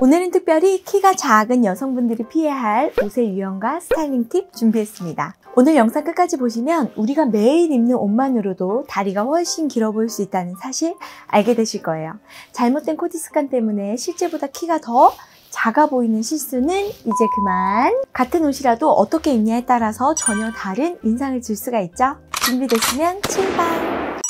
오늘은 특별히 키가 작은 여성분들이 피해야 할 옷의 유형과 스타일링 팁 준비했습니다. 오늘 영상 끝까지 보시면 우리가 매일 입는 옷만으로도 다리가 훨씬 길어 보일 수 있다는 사실 알게 되실 거예요. 잘못된 코디 습관 때문에 실제보다 키가 더 작아 보이는 실수는 이제 그만. 같은 옷이라도 어떻게 입냐에 따라서 전혀 다른 인상을 줄 수가 있죠. 준비됐으면 출발!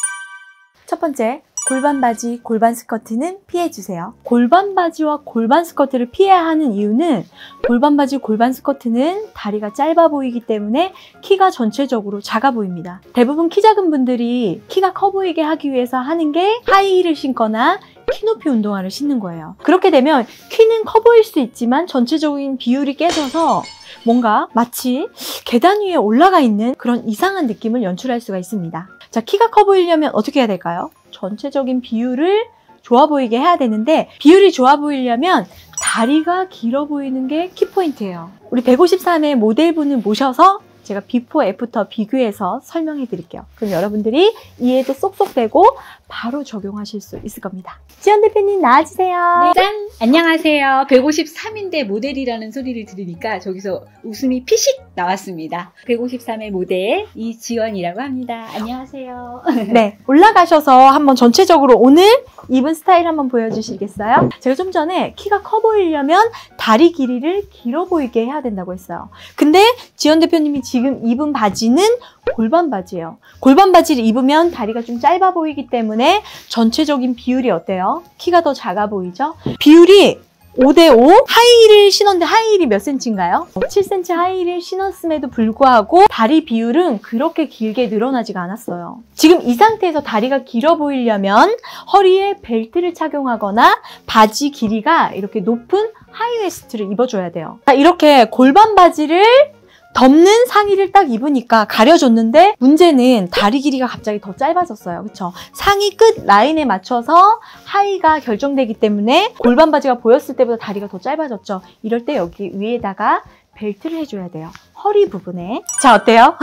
첫 번째, 골반 바지, 골반 스커트는 피해주세요. 골반 바지와 골반 스커트를 피해야 하는 이유는 골반 바지, 골반 스커트는 다리가 짧아 보이기 때문에 키가 전체적으로 작아 보입니다. 대부분 키 작은 분들이 키가 커 보이게 하기 위해서 하는 게 하이힐을 신거나 키높이 운동화를 신는 거예요. 그렇게 되면 키는 커 보일 수 있지만 전체적인 비율이 깨져서 뭔가 마치 계단 위에 올라가 있는 그런 이상한 느낌을 연출할 수가 있습니다. 자, 키가 커 보이려면 어떻게 해야 될까요? 전체적인 비율을 좋아 보이게 해야 되는데, 비율이 좋아 보이려면 다리가 길어 보이는 게 키포인트예요. 우리 153의 모델분을 모셔서 제가 비포 애프터 비교해서 설명해 드릴게요. 그럼 여러분들이 이해도 쏙쏙 되고 바로 적용하실 수 있을 겁니다. 지연 대표님 나와주세요. 네, 짠! 안녕하세요. 153인데 모델이라는 소리를 들으니까 저기서 웃음이 피식 나왔습니다. 153의 모델 이지연이라고 합니다. 안녕하세요. 네, 올라가셔서 한번 전체적으로 오늘 입은 스타일 한번 보여주시겠어요? 제가 좀 전에 키가 커 보이려면 다리 길이를 길어 보이게 해야 된다고 했어요. 근데 지연 대표님이 지금 입은 바지는 골반 바지예요. 골반 바지를 입으면 다리가 좀 짧아 보이기 때문에 전체적인 비율이 어때요? 키가 더 작아 보이죠? 비율이 5대5. 하이힐을 신었는데 하이힐이 몇 cm인가요? 7cm 하이힐을 신었음에도 불구하고 다리 비율은 그렇게 길게 늘어나지가 않았어요. 지금 이 상태에서 다리가 길어 보이려면 허리에 벨트를 착용하거나 바지 길이가 이렇게 높은 하이웨스트를 입어줘야 돼요. 자, 이렇게 골반 바지를 덮는 상의를 딱 입으니까 가려줬는데 문제는 다리 길이가 갑자기 더 짧아졌어요. 그쵸? 상의 끝 라인에 맞춰서 하의가 결정되기 때문에 골반 바지가 보였을 때보다 다리가 더 짧아졌죠. 이럴 때 여기 위에다가 벨트를 해줘야 돼요. 허리 부분에. 자, 어때요?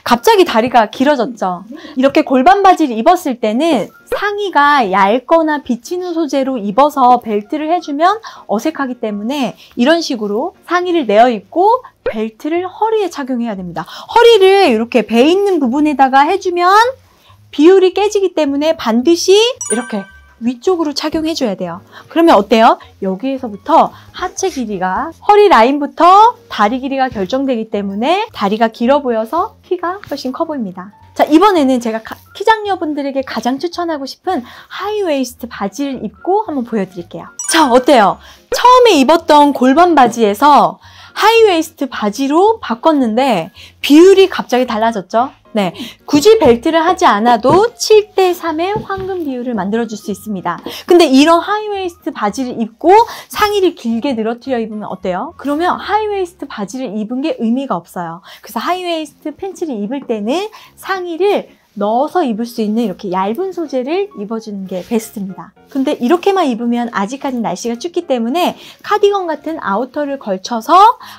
갑자기 다리가 길어졌죠? 이렇게 골반 바지를 입었을 때는 상의가 얇거나 비치는 소재로 입어서 벨트를 해주면 어색하기 때문에 이런 식으로 상의를 내어 입고 벨트를 허리에 착용해야 됩니다. 허리를 이렇게 배 있는 부분에다가 해주면 비율이 깨지기 때문에 반드시 이렇게 위쪽으로 착용해줘야 돼요. 그러면 어때요? 여기에서부터 하체 길이가 허리 라인부터 다리 길이가 결정되기 때문에 다리가 길어 보여서 키가 훨씬 커 보입니다. 자, 이번에는 제가 키장녀분들에게 가장 추천하고 싶은 하이웨이스트 바지를 입고 한번 보여드릴게요. 자, 어때요? 처음에 입었던 골반 바지에서 하이웨이스트 바지로 바꿨는데 비율이 갑자기 달라졌죠? 네, 굳이 벨트를 하지 않아도 7대3의 황금 비율을 만들어줄 수 있습니다. 근데 이런 하이웨이스트 바지를 입고 상의를 길게 늘어뜨려 입으면 어때요? 그러면 하이웨이스트 바지를 입은 게 의미가 없어요. 그래서 하이웨이스트 팬츠를 입을 때는 상의를 넣어서 입을 수 있는 이렇게 얇은 소재를 입어주는 게 베스트입니다. 근데 이렇게만 입으면 아직까지 날씨가 춥기 때문에 카디건 같은 아우터를 걸쳐서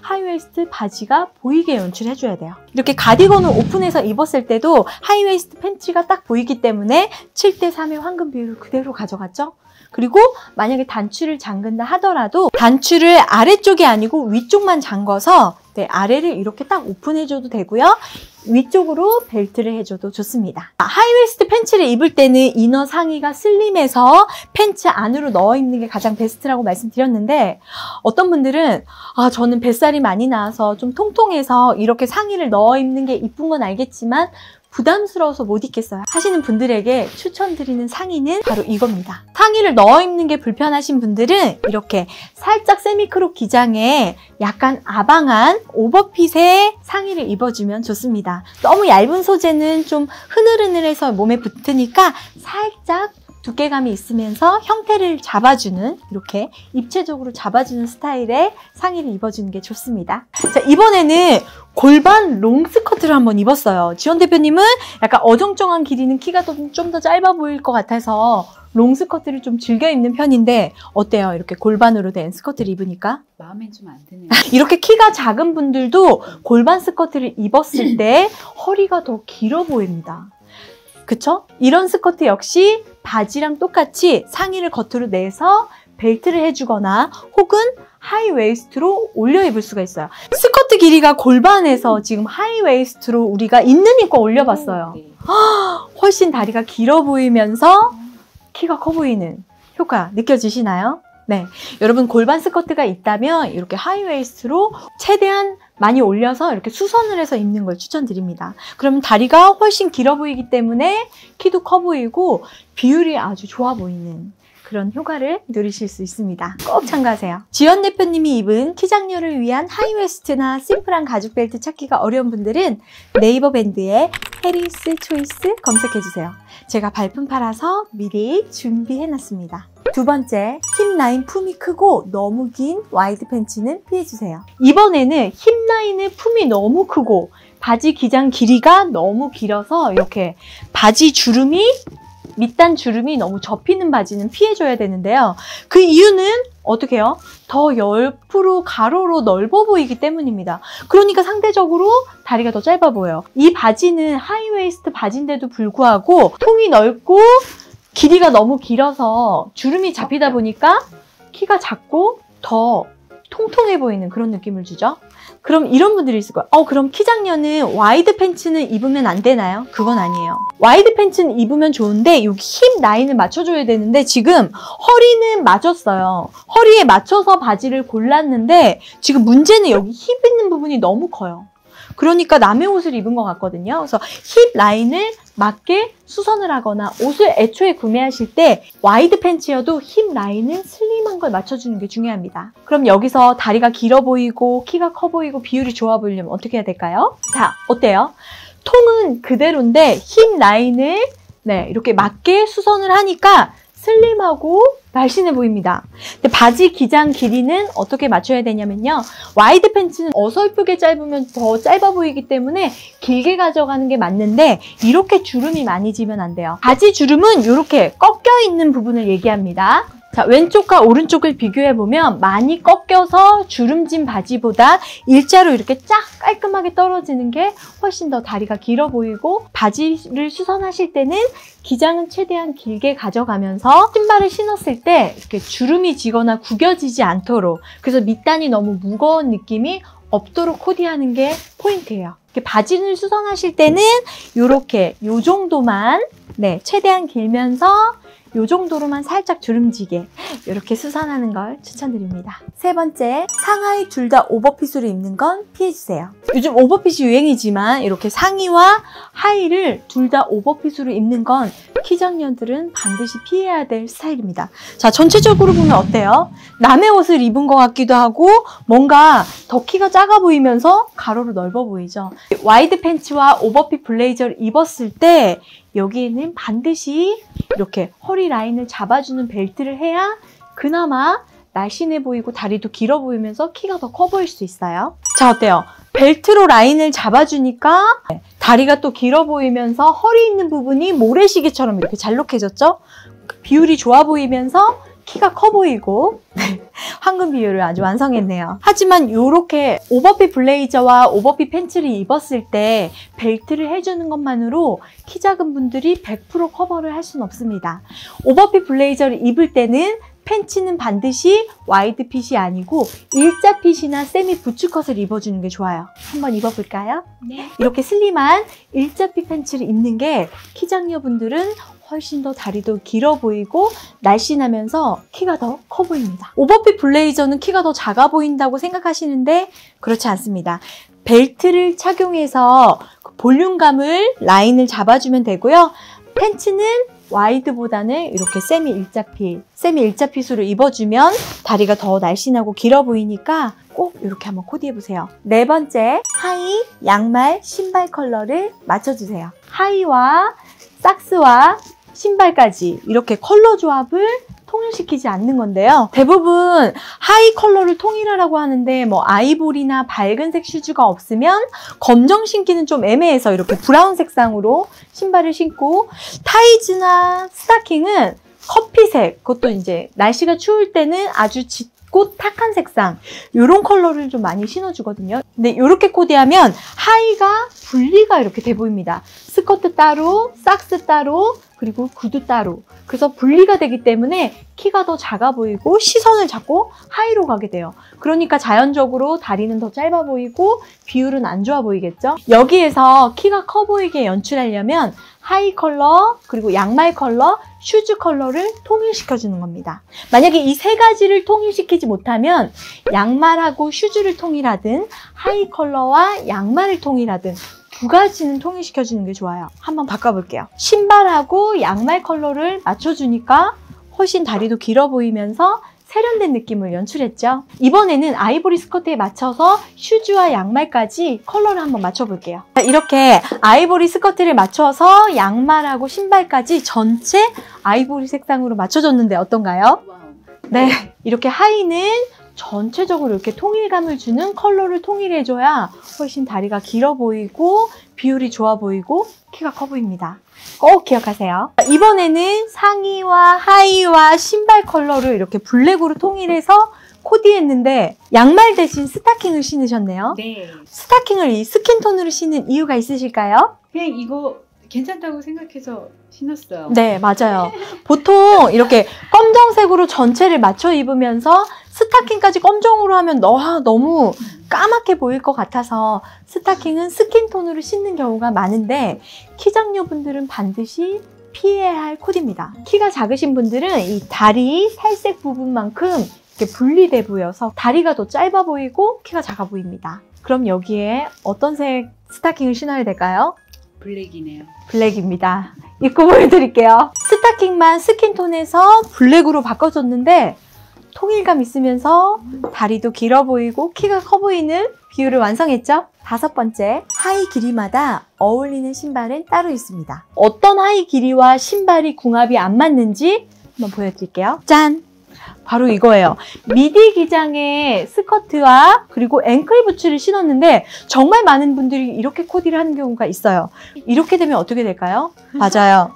하이웨이스트 바지가 보이게 연출해줘야 돼요. 이렇게 가디건을 오픈해서 입었을 때도 하이웨이스트 팬츠가 딱 보이기 때문에 7대3의 황금 비율을 그대로 가져갔죠? 그리고 만약에 단추를 잠근다 하더라도 단추를 아래쪽이 아니고 위쪽만 잠궈서 아래를 이렇게 딱 오픈해줘도 되고요. 위쪽으로 벨트를 해줘도 좋습니다. 하이웨스트 팬츠를 입을 때는 이너 상의가 슬림해서 팬츠 안으로 넣어 입는 게 가장 베스트라고 말씀드렸는데 어떤 분들은 저는 뱃살이 많이 나와서 좀 통통해서 이렇게 상의를 넣어 입는 게 이쁜 건 알겠지만 부담스러워서 못 입겠어요 하시는 분들에게 추천드리는 상의는 바로 이겁니다. 상의를 넣어 입는 게 불편하신 분들은 이렇게 살짝 세미크롭 기장에 약간 아방한 오버핏의 상의를 입어주면 좋습니다. 너무 얇은 소재는 좀 흐느흐느해서 몸에 붙으니까 살짝 두께감이 있으면서 형태를 잡아주는, 이렇게 입체적으로 잡아주는 스타일의 상의를 입어주는 게 좋습니다. 자, 이번에는 골반 롱 스커트를 한번 입었어요. 지원 대표님은 약간 어정쩡한 길이는 키가 좀 더 짧아 보일 것 같아서 롱 스커트를 좀 즐겨 입는 편인데 어때요? 이렇게 골반으로 된 스커트를 입으니까? 마음엔 좀 안 드네요. 이렇게 키가 작은 분들도 골반 스커트를 입었을 때 허리가 더 길어 보입니다. 그쵸? 이런 스커트 역시 바지랑 똑같이 상의를 겉으로 내서 벨트를 해주거나 혹은 하이웨이스트로 올려 입을 수가 있어요. 스커트 길이가 골반에서 지금 하이웨이스트로 우리가 있는 입고 올려봤어요. 네. 훨씬 다리가 길어 보이면서 키가 커 보이는 효과 느껴지시나요? 네, 여러분 골반 스커트가 있다면 이렇게 하이웨이스트로 최대한 많이 올려서 이렇게 수선을 해서 입는 걸 추천드립니다. 그러면 다리가 훨씬 길어 보이기 때문에 키도 커 보이고 비율이 아주 좋아 보이는 그런 효과를 누리실 수 있습니다. 꼭 참고하세요. 지연 대표님이 입은 키 장녀를 위한 하이웨스트나 심플한 가죽 벨트 찾기가 어려운 분들은 네이버 밴드에 해리스 초이스 검색해주세요. 제가 발품 팔아서 미리 준비해놨습니다. 두 번째, 힙 라인 품이 크고 너무 긴 와이드 팬츠는 피해주세요. 이번에는 힙 라인의 품이 너무 크고 바지 기장 길이가 너무 길어서 이렇게 바지 주름이 밑단 주름이 너무 접히는 바지는 피해줘야 되는데요. 그 이유는 어떻게 해요? 더 옆으로 가로로 넓어 보이기 때문입니다. 그러니까 상대적으로 다리가 더 짧아 보여요. 이 바지는 하이웨이스트 바지인데도 불구하고 통이 넓고 길이가 너무 길어서 주름이 잡히다 보니까 키가 작고 더 통통해 보이는 그런 느낌을 주죠. 그럼 이런 분들이 있을 거예요. 그럼 키 장녀는 와이드 팬츠는 입으면 안 되나요? 그건 아니에요. 와이드 팬츠는 입으면 좋은데 여기 힙 라인을 맞춰줘야 되는데 지금 허리는 맞췄어요. 허리에 맞춰서 바지를 골랐는데 지금 문제는 여기 힙 있는 부분이 너무 커요. 그러니까 남의 옷을 입은 것 같거든요. 그래서 힙 라인을 맞게 수선을 하거나 옷을 애초에 구매하실 때 와이드 팬츠여도 힙 라인을 슬림한 걸 맞춰주는 게 중요합니다. 그럼 여기서 다리가 길어 보이고 키가 커 보이고 비율이 좋아 보이려면 어떻게 해야 될까요? 자, 어때요? 통은 그대로인데 힙 라인을 이렇게 맞게 수선을 하니까 슬림하고 날씬해 보입니다. 근데 바지 기장 길이는 어떻게 맞춰야 되냐면요. 와이드 팬츠는 어설프게 짧으면 더 짧아 보이기 때문에 길게 가져가는 게 맞는데 이렇게 주름이 많이 지면 안 돼요. 바지 주름은 이렇게 꺾여 있는 부분을 얘기합니다. 자, 왼쪽과 오른쪽을 비교해보면 많이 꺾여서 주름진 바지보다 일자로 이렇게 쫙 깔끔하게 떨어지는 게 훨씬 더 다리가 길어 보이고 바지를 수선하실 때는 기장은 최대한 길게 가져가면서 신발을 신었을 때 이렇게 주름이 지거나 구겨지지 않도록 그래서 밑단이 너무 무거운 느낌이 없도록 코디하는 게 포인트예요. 바지를 수선하실 때는 이렇게 요 정도만 최대한 길면서 이 정도로만 살짝 주름지게 이렇게 수선하는 걸 추천드립니다. 세 번째, 상하이 둘 다 오버핏으로 입는 건 피해주세요. 요즘 오버핏이 유행이지만 이렇게 상의와 하의를 둘 다 오버핏으로 입는 건 키장년들은 반드시 피해야 될 스타일입니다. 자, 전체적으로 보면 어때요? 남의 옷을 입은 것 같기도 하고 뭔가 더 키가 작아 보이면서 가로로 넓어 보이죠. 와이드 팬츠와 오버핏 블레이저를 입었을 때 여기에는 반드시 이렇게 허리 라인을 잡아주는 벨트를 해야 그나마 날씬해 보이고 다리도 길어 보이면서 키가 더 커 보일 수 있어요. 자, 어때요? 벨트로 라인을 잡아주니까 다리가 또 길어 보이면서 허리 있는 부분이 모래시계처럼 이렇게 잘록해졌죠? 비율이 좋아 보이면서 키가 커 보이고 황금 비율을 아주 완성했네요. 하지만 이렇게 오버핏 블레이저와 오버핏 팬츠를 입었을 때 벨트를 해주는 것만으로 키 작은 분들이 100% 커버를 할 수는 없습니다. 오버핏 블레이저를 입을 때는 팬츠는 반드시 와이드 핏이 아니고 일자 핏이나 세미 부츠컷을 입어주는 게 좋아요. 한번 입어볼까요? 네. 이렇게 슬림한 일자 핏 팬츠를 입는 게 키장녀분들은 훨씬 더 다리도 길어 보이고 날씬하면서 키가 더 커 보입니다. 오버핏 블레이저는 키가 더 작아 보인다고 생각하시는데 그렇지 않습니다. 벨트를 착용해서 볼륨감을 라인을 잡아주면 되고요. 팬츠는 와이드보다는 이렇게 세미 일자핏으로 입어주면 다리가 더 날씬하고 길어 보이니까 꼭 이렇게 한번 코디해보세요. 네 번째, 하의, 양말, 신발 컬러를 맞춰주세요. 하의와 삭스와 신발까지 이렇게 컬러 조합을 통일시키지 않는 건데요. 대부분 하이 컬러를 통일하라고 하는데 뭐 아이보리나 밝은색 슈즈가 없으면 검정 신기는 좀 애매해서 이렇게 브라운 색상으로 신발을 신고 타이즈나 스타킹은 커피색, 그것도 이제 날씨가 추울 때는 아주 짙고 탁한 색상 이런 컬러를 좀 많이 신어주거든요. 근데 이렇게 코디하면 하의가 분리가 이렇게 돼 보입니다. 스커트 따로, 삭스 따로, 그리고 구두 따로. 그래서 분리가 되기 때문에 키가 더 작아 보이고 시선을 자꾸 하이로 가게 돼요. 그러니까 자연적으로 다리는 더 짧아 보이고 비율은 안 좋아 보이겠죠? 여기에서 키가 커 보이게 연출하려면 하이 컬러, 그리고 양말 컬러, 슈즈 컬러를 통일시켜주는 겁니다. 만약에 이 세 가지를 통일시키지 못하면 양말하고 슈즈를 통일하든 하이 컬러와 양말을 통일하든 두 가지는 통일시켜주는 게 좋아요. 한번 바꿔볼게요. 신발하고 양말 컬러를 맞춰주니까 훨씬 다리도 길어 보이면서 세련된 느낌을 연출했죠. 이번에는 아이보리 스커트에 맞춰서 슈즈와 양말까지 컬러를 한번 맞춰볼게요. 이렇게 아이보리 스커트를 맞춰서 양말하고 신발까지 전체 아이보리 색상으로 맞춰줬는데 어떤가요? 네, 이렇게 하의는 전체적으로 이렇게 통일감을 주는 컬러를 통일해줘야 훨씬 다리가 길어 보이고 비율이 좋아 보이고 키가 커 보입니다. 꼭 기억하세요. 이번에는 상의와 하의와 신발 컬러를 이렇게 블랙으로 통일해서 코디했는데 양말 대신 스타킹을 신으셨네요. 네. 스타킹을 이 스킨톤으로 신은 이유가 있으실까요? 그냥 이거 괜찮다고 생각해서 신었어요. 네, 맞아요. 보통 이렇게 검정색으로 전체를 맞춰 입으면서 스타킹까지 검정으로 하면 너무 까맣게 보일 것 같아서 스타킹은 스킨톤으로 신는 경우가 많은데 키장녀분들은 반드시 피해야 할 코디입니다. 키가 작으신 분들은 이 다리 살색 부분만큼 이렇게 분리돼 보여서 다리가 더 짧아 보이고 키가 작아 보입니다. 그럼 여기에 어떤 색 스타킹을 신어야 될까요? 블랙이네요. 블랙입니다. 입고 보여드릴게요. 스타킹만 스킨톤에서 블랙으로 바꿔줬는데 통일감 있으면서 다리도 길어 보이고 키가 커 보이는 비율을 완성했죠? 5번째, 하의 길이마다 어울리는 신발은 따로 있습니다. 어떤 하의 길이와 신발이 궁합이 안 맞는지 한번 보여드릴게요. 짠! 바로 이거예요. 미디 기장의 스커트와 그리고 앵클 부츠를 신었는데 정말 많은 분들이 이렇게 코디를 하는 경우가 있어요. 이렇게 되면 어떻게 될까요? 맞아요.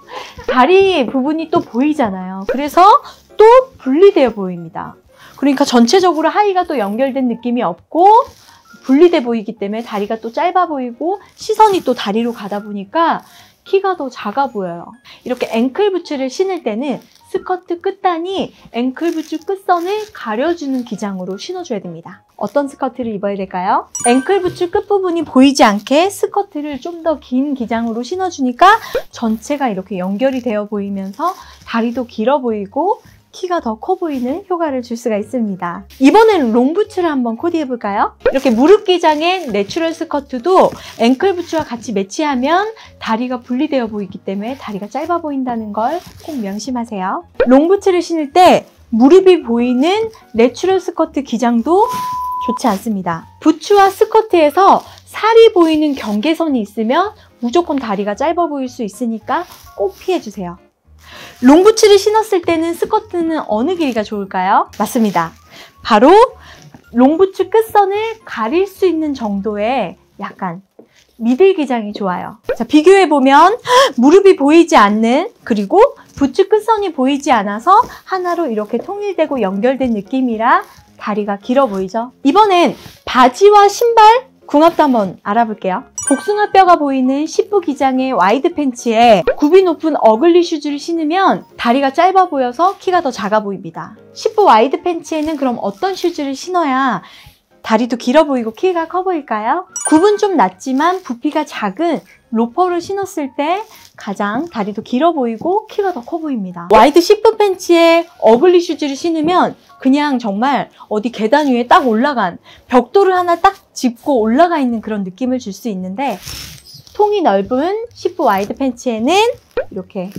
다리 부분이 또 보이잖아요. 그래서 또 분리되어 보입니다. 그러니까 전체적으로 하의가 또 연결된 느낌이 없고 분리돼 보이기 때문에 다리가 또 짧아 보이고 시선이 또 다리로 가다 보니까 키가 더 작아 보여요. 이렇게 앵클 부츠를 신을 때는 스커트 끝단이 앵클 부츠 끝선을 가려주는 기장으로 신어줘야 됩니다. 어떤 스커트를 입어야 될까요? 앵클 부츠 끝부분이 보이지 않게 스커트를 좀 더 긴 기장으로 신어주니까 전체가 이렇게 연결이 되어 보이면서 다리도 길어 보이고 키가 더 커 보이는 효과를 줄 수가 있습니다. 이번엔 롱부츠를 한번 코디해볼까요? 이렇게 무릎 기장의 내추럴 스커트도 앵클 부츠와 같이 매치하면 다리가 분리되어 보이기 때문에 다리가 짧아 보인다는 걸 꼭 명심하세요. 롱부츠를 신을 때 무릎이 보이는 내추럴 스커트 기장도 좋지 않습니다. 부츠와 스커트에서 살이 보이는 경계선이 있으면 무조건 다리가 짧아 보일 수 있으니까 꼭 피해주세요. 롱부츠를 신었을 때는 스커트는 어느 길이가 좋을까요? 맞습니다. 바로 롱부츠 끝선을 가릴 수 있는 정도의 약간 미들 기장이 좋아요. 자, 비교해보면 무릎이 보이지 않는 그리고 부츠 끝선이 보이지 않아서 하나로 이렇게 통일되고 연결된 느낌이라 다리가 길어 보이죠? 이번엔 바지와 신발 궁합도 한번 알아볼게요. 복숭아뼈가 보이는 10부 기장의 와이드 팬츠에 굽이 높은 어글리 슈즈를 신으면 다리가 짧아 보여서 키가 더 작아 보입니다. 10부 와이드 팬츠에는 그럼 어떤 슈즈를 신어야 다리도 길어 보이고 키가 커 보일까요? 굽은 좀 낮지만 부피가 작은 로퍼를 신었을 때 가장 다리도 길어 보이고 키가 더 커 보입니다. 와이드 10부 팬츠에 어글리 슈즈를 신으면 그냥 정말 어디 계단 위에 딱 올라간 벽돌을 하나 딱 짚고 올라가 있는 그런 느낌을 줄 수 있는데 통이 넓은 10부 와이드 팬츠에는 이렇게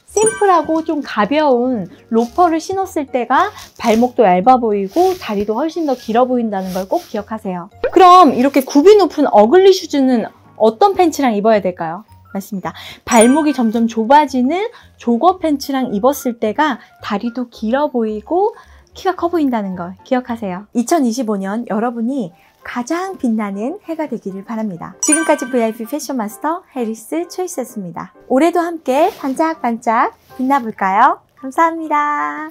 심플하고 좀 가벼운 로퍼를 신었을 때가 발목도 얇아 보이고 다리도 훨씬 더 길어 보인다는 걸 꼭 기억하세요. 그럼 이렇게 굽이 높은 어글리 슈즈는 어떤 팬츠랑 입어야 될까요? 맞습니다. 발목이 점점 좁아지는 조거 팬츠랑 입었을 때가 다리도 길어 보이고 키가 커 보인다는 걸 기억하세요. 2025년 여러분이 가장 빛나는 해가 되기를 바랍니다. 지금까지 VIP 패션 마스터 해리스 초이스였습니다. 올해도 함께 반짝반짝 빛나볼까요? 감사합니다.